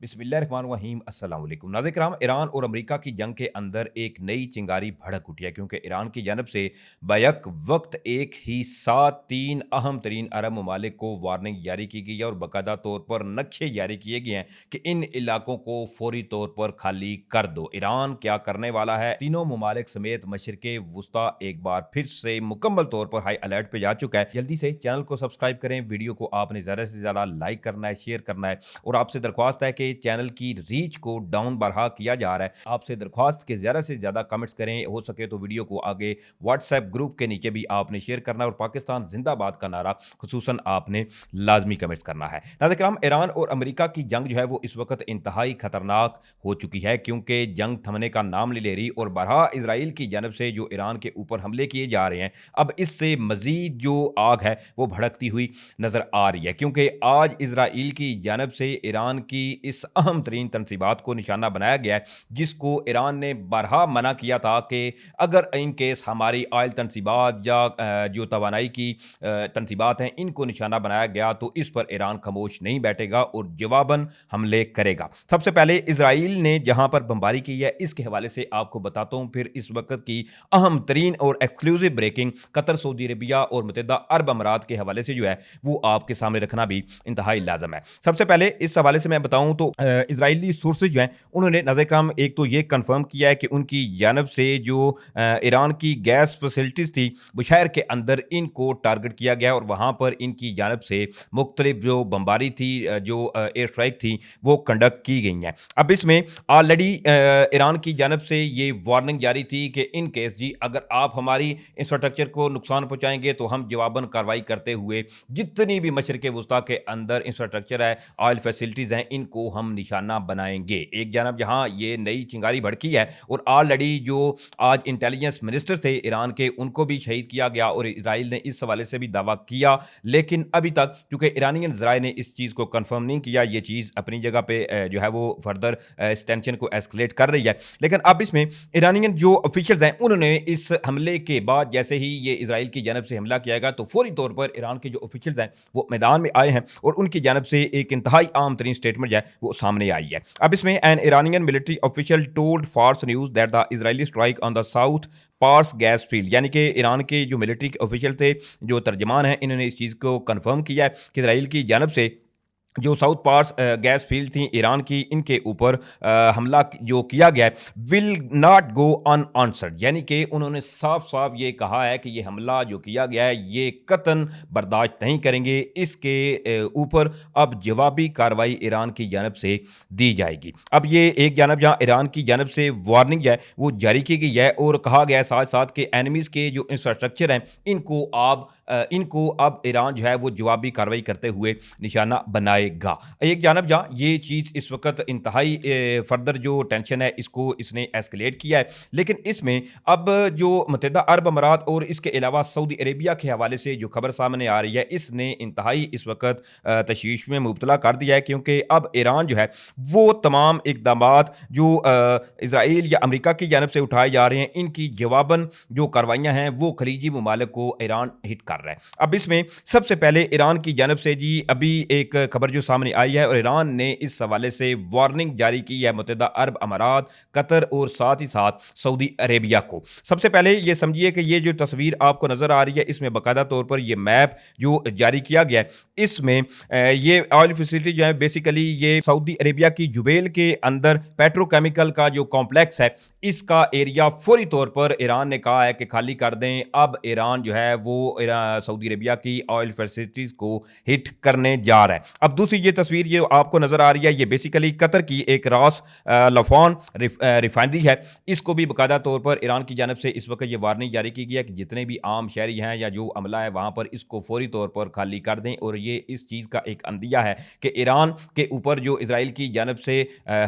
बिस्मिल्लाहिर्रहमानिर्रहीम अस्सलाम वालेकुम नाज़रीन ईरान और अमेरिका की जंग के अंदर एक नई चिंगारी भड़क उठी है क्योंकि ईरान की जानब से बैक वक्त एक ही साथ तीन अहम तरीन अरब ममालिक को वार्निंग जारी की गई है और बाकायदा तौर पर नक्शे जारी किए गए हैं कि इन इलाकों को फौरी तौर पर खाली कर दो। ईरान क्या करने वाला है, तीनों ममालिक समेत मशरक़े वुस्ता एक बार फिर से मुकम्मल तौर पर हाई अलर्ट पे जा चुका है। जल्दी से चैनल को सब्सक्राइब करें, वीडियो को आपने ज़्यादा से ज़्यादा लाइक करना है, शेयर करना है और आपसे दरख्वास्त है कि चैनल की रीच को डाउन बढ़ा किया जा रहा है। आपसे दरख्वास्त के ज़्यादा से ज़्यादा कमेंट्स करें, हो सके तो वीडियो को आगे व्हाट्सएप ग्रुप के नीचे भी आपने शेयर करना है और पाकिस्तान जिंदाबाद का नारा खुसूसन आपने लाजमी कमेंट्स करना है। नाज़रीन ईरान और अमेरिका की जंग जो है वो इस वक्त इंतहाई खतरनाक हो चुकी है क्योंकि जंग थमने का नाम नहीं ले रही और बरहा इसराइल की जानब से जो ईरान के ऊपर हमले किए जा रहे हैं, अब इससे मजीद जो आग है वो भड़कती हुई नजर आ रही है क्योंकि आज इसराइल की जानब से ईरान की इस अहम तरीन तनसीबात को निशाना बनाया गया है, जिसको ईरान ने बारहा मना किया था कि अगर इन केस हमारी आयल तनसीबात या जो तवानाई की तनसीबात हैं इनको निशाना बनाया गया तो इस पर ईरान खामोश नहीं बैठेगा और जवाबन हमले करेगा। सबसे पहले इसराइल ने जहां पर बमबारी की है इसके हवाले से आपको बताता हूं, फिर इस वक्त की अहम तरीन और exclusive breaking Qatar, Saudi Arabia और मुत्तहिदा अरब अमारात के हवाले से जो है वो आपके सामने रखना भी इंतहाई लाजम है। सबसे पहले इस हवाले से मैं बताऊं तो इजरायली सोर्सेज जो हैं उन्होंने नाज़रीन एक तो ये कंफर्म किया है कि उनकी जानब से जो ईरान की गैस फैसिलिटीज़ थी बुशहर के अंदर इनको टारगेट किया गया और वहाँ पर इनकी जानब से मुख्तलिफ जो बमबारी थी, जो एयर स्ट्राइक थी वो कंडक्ट की गई हैं। अब इसमें ऑलरेडी ईरान की जानब से ये वार्निंग जारी थी कि इन केस जी अगर आप हमारी इंफ्रास्ट्रक्चर को नुकसान पहुँचाएंगे तो हम जवाबन कार्रवाई करते हुए जितनी भी मशरक़ वुस्ता के अंदर इंफ्रास्ट्रक्चर है, ऑयल फैसिलिटीज़ हैं, इनको हम निशाना बनाएंगे। एक जानब जहां ये नई चिंगारी भड़की है और ऑलरेडी जो आज इंटेलिजेंस मिनिस्टर थे ईरान के उनको भी शहीद किया गया और इसराइल ने इस हवाले से भी दावा किया, लेकिन अभी तक चूंकि ईरानियन ज़राए ने इस चीज़ को कंफर्म नहीं किया, ये चीज़ अपनी जगह पे जो है वो फर्दर इस टेंशन को एस्केलेट कर रही है। लेकिन अब इसमें ईरानियन जो ऑफिशियल्स हैं उन्होंने इस हमले के बाद जैसे ही ये इसराइल की जानब से हमला किया गया तो फौरी तौर पर ईरान के जो ऑफिशियल्स हैं वो मैदान में आए हैं और उनकी जानब से एक इंतहाई आम तरीन स्टेटमेंट जो है वो सामने आई है। अब इसमें an Iranian military official told Fars news that the Israeli strike on the South Pars gas field, यानी कि ईरान के जो मिलिट्री ऑफिशियल थे, जो तर्जमान हैं, इन्होंने इस चीज़ को कंफर्म किया है कि इसराइल की जानब से जो साउथ पार्स गैस फील्ड थी ईरान की, इनके ऊपर हमला जो किया गया है विल नॉट गो अनआंसर्ड, यानी कि उन्होंने साफ साफ ये कहा है कि ये हमला जो किया गया है ये कतन बर्दाश्त नहीं करेंगे, इसके ऊपर अब जवाबी कार्रवाई ईरान की जानब से दी जाएगी। अब ये एक जानब जहाँ ईरान की जानब से वार्निंग जो है वो जारी की गई है और कहा गया है साथ साथ के एनिमीज़ के जो इंफ्रास्ट्रक्चर हैं इनको अब ईरान जो है वो जवाबी कार्रवाई करते हुए निशाना बनाएगा। एक जानब जहाँ ये चीज़ इस वक्त इंतहाई फर्दर जो टेंशन है इसको इसने एस्केलेट किया है, लेकिन इसमें अब जो मुत्तहिदा अरब अमारात और इसके अलावा सऊदी अरेबिया के हवाले से जो खबर सामने आ रही है इसने इंतहाई इस वक्त तशवीश में मुब्तला कर दिया है क्योंकि अब ईरान जो है वो तमाम इकदाम जो इसराइल या अमेरिका की जानब से उठाए जा रहे हैं इनकी जवाबन जो कार्रवाइयाँ हैं वो खलीजी ममालिक को ईरान हिट कर रहा है। अब इसमें सबसे पहले ईरान की जानब से जी अभी एक खबर जो सामने आई है और ईरान ने इस हवाले से वार्निंग जारी की है मुत्तहिदा अरब अमारात, कतर और साथ ही साथ सऊदी अरेबिया को। सबसे पहले ये समझिए कि ये जो तस्वीर आपको नजर आ रही है इसमें बाकायदा तौर पर ये मैप जो जारी किया गया है इसमें ये ऑयल फैसिलिटी जो है बेसिकली ये सऊदी अरेबिया की जुबेल के अंदर पेट्रोकेमिकल का जो कॉम्प्लेक्स है इसका एरिया फौरी तौर पर ईरान ने कहा है कि खाली कर दें। अब ईरान जो है वो सऊदी अरेबिया की ऑयल फैसिलिटीज को हिट करने जा रहा है। अब दूसरी ये तस्वीर ये आपको नजर आ रही है ये बेसिकली कतर की एक रास लफान रिफाइनरी है, इसको भी बाकायदा तौर पर ईरान की जानब से इस वक्त ये वार्निंग जारी की गई है कि जितने भी आम शहरी हैं या जो अमला है वहां पर इसको फौरी तौर पर खाली कर दें और ये इस चीज़ का एक अंदिया है कि ईरान के ऊपर जो इसराइल की जानब से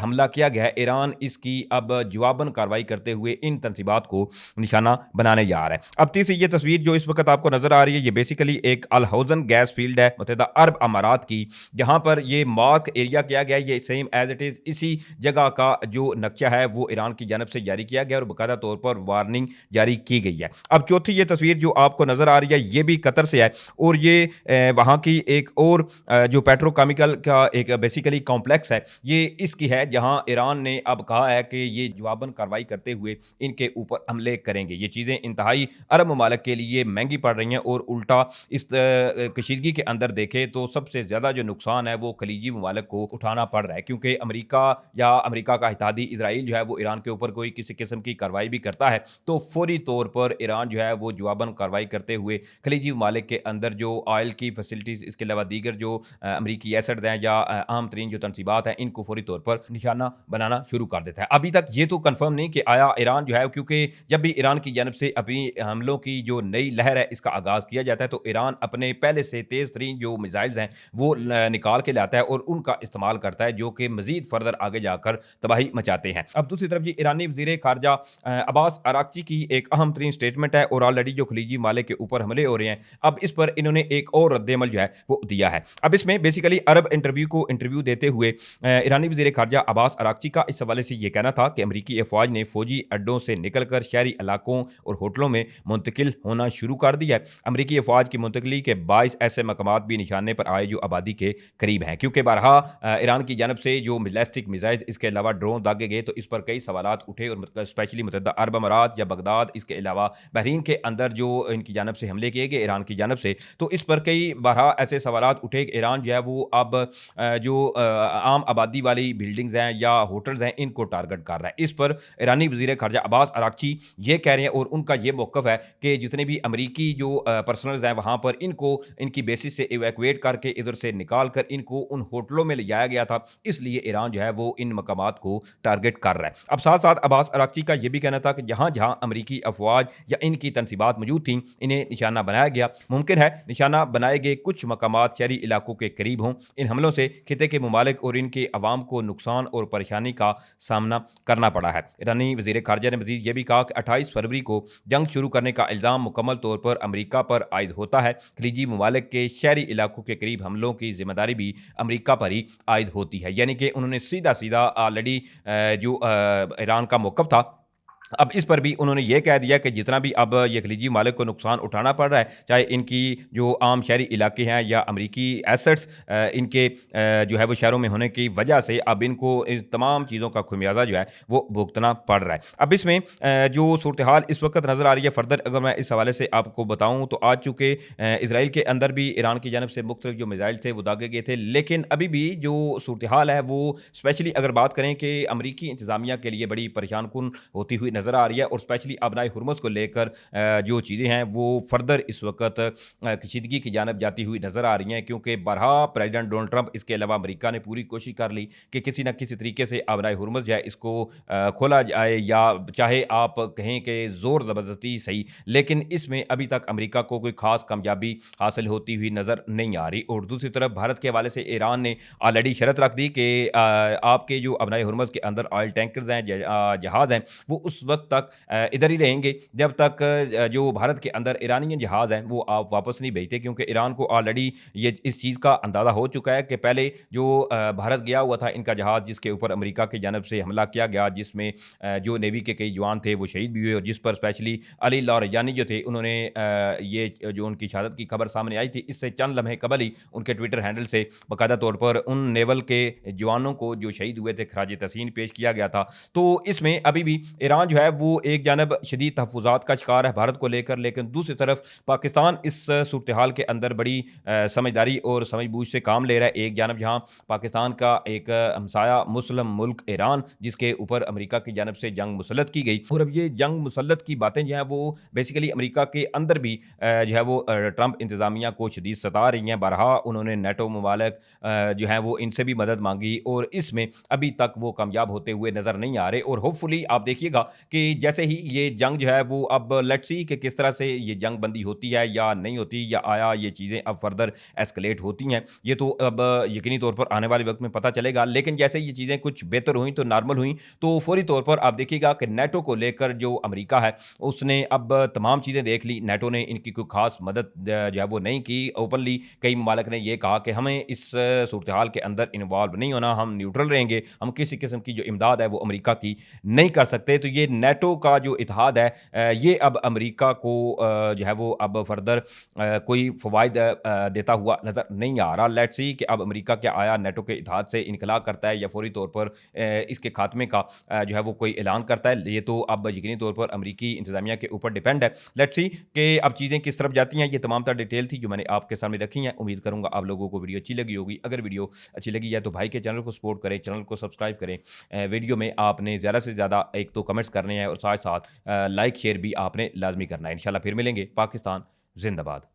हमला किया गया है ईरान इसकी अब जवाबन कार्रवाई करते हुए इन तनसीबात को निशाना बनाने जा रहा है। अब तीसरी ये तस्वीर जो इस वक्त आपको नजर आ रही है ये बेसिकली एक अल हौजन गैस फील्ड है मुत्तहिदा अरब अमारात की, जहाँ पर ये मार्क एरिया किया गया, ये सेम एज़ इट इज़ इसी जगह का जो नक्शा है वो ईरान की जानब से जारी किया गया और बाकायदा तौर पर वार्निंग जारी की गई है। अब चौथी ये तस्वीर जो आपको नज़र आ रही है, ये भी कतर से है और ये वहाँ की एक और जो पेट्रोकेमिकल का एक बेसिकली कॉम्प्लेक्स है, ये इसकी है, जहाँ ईरान ने अब कहा है कि ये जवाबन कार्रवाई करते हुए इनके ऊपर हमले करेंगे। ये चीज़ें इंतहाई अरब ममालिक के लिए महँगी पड़ रही हैं और उल्टा इस कशीदगी के अंदर देखें तो सबसे ज़्यादा जो नुकसान है वो खलीजी ममालिक को उठाना पड़ रहा है, क्योंकि अमेरिका या अमेरिका का इत्तेहादी इजराइल जो है वो ईरान के ऊपर कोई किसी किस्म की कार्रवाई भी करता है तो फौरी तौर पर ईरान जो है वो जवाबन कार्रवाई करते हुए खलीजी ममालिक के अंदर जो ऑयल की फैसिलिटीज़, इसके अलावा दीगर जो अमरीकी एसेट्स हैं या अहम तरीन जो तनसीबात हैं, इनको फौरी तौर पर निशाना बनाना शुरू कर देता है। अभी तक ये तो कन्फर्म नहीं कि आया ईरान जो है, क्योंकि जब भी ईरान की जानब से अपनी हमलों की जो नई लहर है इसका आगाज़ किया जाता है तो ईरान अपने पहले से तेज़ तरीन जो मिसाइल्स हैं वो निकाल के लाता है और उनका इस्तेमाल करता है, जो कि मज़ीद फर्दर आगे जाकर तबाही मचाते हैं। अब दूसरी तरफ जी ईरानी वज़ीर ख़ारजा अब्बास अराक़ची की एक अहम तरीन स्टेटमेंट है और ऑलरेडी जो खलीजी ममालिक के ऊपर हमले हो रहे हैं, अब इस पर इन्होंने एक और रद्द-ए-अमल जो है वो दिया है। अब इसमें बेसिकली अरब इंटरव्यू देते हुए ईरानी वज़ीर ख़ारजा अब्बास अराक़ची का इस हवाले से ये कहना था कि अमरीकी अफ़वाज ने फ़ौजी अड्डों से निकलकर शहरी इलाकों और होटलों में मुंतकिल होना शुरू कर दिया है। अमरीकी अफ़वाज की मुंतकली के बाइस ऐसे मकामात भी निशाने पर आए जो आबादी के करीब हैं, क्योंकि बारहा ईरान की जानब से जो बैलिस्टिक मिसाइल्स, इसके अलावा ड्रोन दागे गए तो इस पर कई सवालात उठे और स्पेशली मुत्तहदा अरब अमारात या बगदाद, इसके अलावा बहरीन के अंदर जो इनकी जानब से हमले किए गए ईरान की जानब से, तो इस पर कई बारहा ऐसे सवालात उठे कि ईरान जो है वो अब जो आम आबादी वाली बिल्डिंग्स हैं या होटल्स हैं इनको टारगेट कर रहा है। इस पर ईरानी वज़ीर ख़ारजा अब्बास अराक़ची ये कह रहे हैं और उनका ये मौक़िफ़ है कि जितने भी अमरीकी जो पर्सनल्स हैं वहाँ पर इनको इनकी बेसिस से इवैक्यूएट करके इधर से निकाल कर इनको उन होटलों में ले जाया गया था, इसलिए ईरान जो है वो इन मकामात को टारगेट कर रहा है। अब साथ-साथ अब्बास अराक़ची का ये भी कहना था कि जहाँ-जहाँ अमरीकी अफ़वाज या इनकी तनसीबात मौजूद थीं, इन्हें निशाना बनाया गया। मुमकिन है निशाना बनाए गए कुछ मकामात शहरी इलाकों के करीब हों। इन हमलों से खित्ते के ममालिक और इनके अवाम को नुकसान और परेशानी का सामना करना पड़ा है। ईरानी वज़ीर ख़ारजा ने मज़ीद ये भी कहा कि 28 फरवरी को जंग शुरू करने का इल्ज़ाम मुकम्मल तौर पर अमरीका पर आयद होता है। खलीजी ममालिक के शहरी इलाकों के करीब हमलों की ज़िम्मेदारी भी अमरीका पर ही आयद होती है। यानी कि उन्होंने सीधा-सीधा ऑलरेडी जो ईरान का मौक़िफ़ था, अब इस पर भी उन्होंने ये कह दिया कि जितना भी अब ये खलीजी ममालिक को नुकसान उठाना पड़ रहा है, चाहे इनकी जो आम शहरी इलाके हैं या अमरीकी एसेट्स इनके जो है वो शहरों में होने की वजह से अब इनको इस तमाम चीज़ों का खुमियाजा जो है वो भुगतना पड़ रहा है। अब इसमें जो सूरत-ए-हाल इस वक़्त नज़र आ रही है फर्दर अगर मैं इस हवाले से आपको बताऊँ तो आज चूँकि इज़राइल के अंदर भी ईरान की जानब से मुख्तलिफ जो मिसाइल थे वो दागे गए थे, लेकिन अभी भी जो सूरत-ए-हाल है वो स्पेशली अगर बात करें कि अमरीकी इंतज़ामिया के लिए बड़ी परेशान कुन होती हुई नज़र आ रही है और स्पेशली अबनाए हुर्मुज़ को लेकर जो चीज़ें हैं वो फर्दर इस वक़्त कशीदगी की जानब जाती हुई नज़र आ रही हैं, क्योंकि बरहा प्रेसिडेंट डोनाल्ड ट्रंप, इसके अलावा अमेरिका ने पूरी कोशिश कर ली कि किसी न किसी तरीके से अबनाए हुर्मुज़ जो है इसको खोला जाए, या चाहे आप कहें कि ज़ोर ज़बरदस्ती सही, लेकिन इसमें अभी तक अमेरिका को कोई ख़ास कामयाबी हासिल होती हुई नज़र नहीं आ रही। और दूसरी तरफ भारत के हवाले से ईरान ने ऑलरेडी शर्त रख दी कि आपके जो अबनाए हुर्मुज़ के अंदर ऑयल टैंकर्स हैं, जहाज़ हैं, वो उस वक़्त तक इधर ही रहेंगे जब तक जो भारत के अंदर ईरानी जहाज़ हैं वो आप वापस नहीं भेजते, क्योंकि ईरान को ऑलरेडी ये इस चीज़ का अंदाज़ा हो चुका है कि पहले जो भारत गया हुआ था इनका जहाज़, जिसके ऊपर अमेरिका की जानब से हमला किया गया, जिसमें जो नेवी के कई जवान थे वो शहीद भी हुए और जिस पर स्पेशली अली लारियानी जो थे उन्होंने ये जो उनकी शहादत की खबर सामने आई थी, इससे चंद लम्हे कबल ही उनके ट्विटर हैंडल से बाकायदा तौर पर उन नेवल के जवानों को जो शहीद हुए थे खराज तहसीन पेश किया गया था। तो इसमें अभी भी ईरान जो है वो एक जानब शदीद तहफ़्फ़ुज़ात का शिकार है भारत को लेकर, लेकिन दूसरी तरफ पाकिस्तान इस सूरत-ए-हाल के अंदर बड़ी समझदारी और समझ-बूझ से काम ले रहा है। एक जानब जहाँ पाकिस्तान का एक हमसाया मुस्लिम मुल्क ईरान, जिसके ऊपर अमेरिका की जानब से जंग मुसल्लत की गई, और अब ये जंग मुसल्लत की बातें जो हैं वो बेसिकली अमेरिका के अंदर भी जो है वो ट्रंप इंतज़ामिया को शदीद सता रही हैं। बरहा उन्होंने नेटो ममालिक जो हैं वो इनसे भी मदद मांगी और इसमें अभी तक वो कामयाब होते हुए नज़र नहीं आ रहे, और होपफुली आप देखिएगा कि जैसे ही ये जंग जो है वो अब लेट्स सी कि किस तरह से ये जंग बंदी होती है या नहीं होती, या आया ये चीज़ें अब फर्दर एस्केलेट होती हैं, ये तो अब यकीनी तौर पर आने वाले वक्त में पता चलेगा। लेकिन जैसे ये चीज़ें कुछ बेहतर हुई तो नॉर्मल हुई, तो फौरी तौर पर आप देखिएगा कि नेटो को लेकर जो अमेरिका है उसने अब तमाम चीज़ें देख ली। नेटो ने इनकी कोई खास मदद जो है वो नहीं की। ओपनली कई ममालिक ने ये कहा कि हमें इस सूरत हाल के अंदर इन्वॉल्व नहीं होना, हम न्यूट्रल रहेंगे, हम किसी किस्म की जो इमदाद है वो अमेरिका की नहीं कर सकते। तो ये नेटो का जो इतिहाद है ये अब अमेरिका को जो है वो अब फर्दर कोई फ़वाइद देता हुआ नज़र नहीं आ रहा। लेट्स सी कि अब अमेरिका क्या आया नेटो के इतिहाद से इनखला करता है या फौरी तौर पर इसके खात्मे का जो है वो कोई ऐलान करता है। ये तो अब यकीनी तौर पर अमेरिकी इंतज़ामिया के ऊपर डिपेंड है। लेट्स सी कि अब चीज़ें किस तरफ जाती हैं। ये तमाम तर डिटेल थी जो मैंने आपके सामने रखी हैं। उम्मीद करूँगा आप लोगों को वीडियो अच्छी लगी होगी। अगर वीडियो अच्छी लगी है तो भाई के चैनल को सपोर्ट करें, चैनल को सब्सक्राइब करें। वीडियो में आपने ज़्यादा से ज़्यादा एक तो कमेंट्स करने हैं और साथ-साथ लाइक शेयर भी आपने लाज़मी करना है। इंशाल्लाह फिर मिलेंगे। पाकिस्तान ज़िंदाबाद।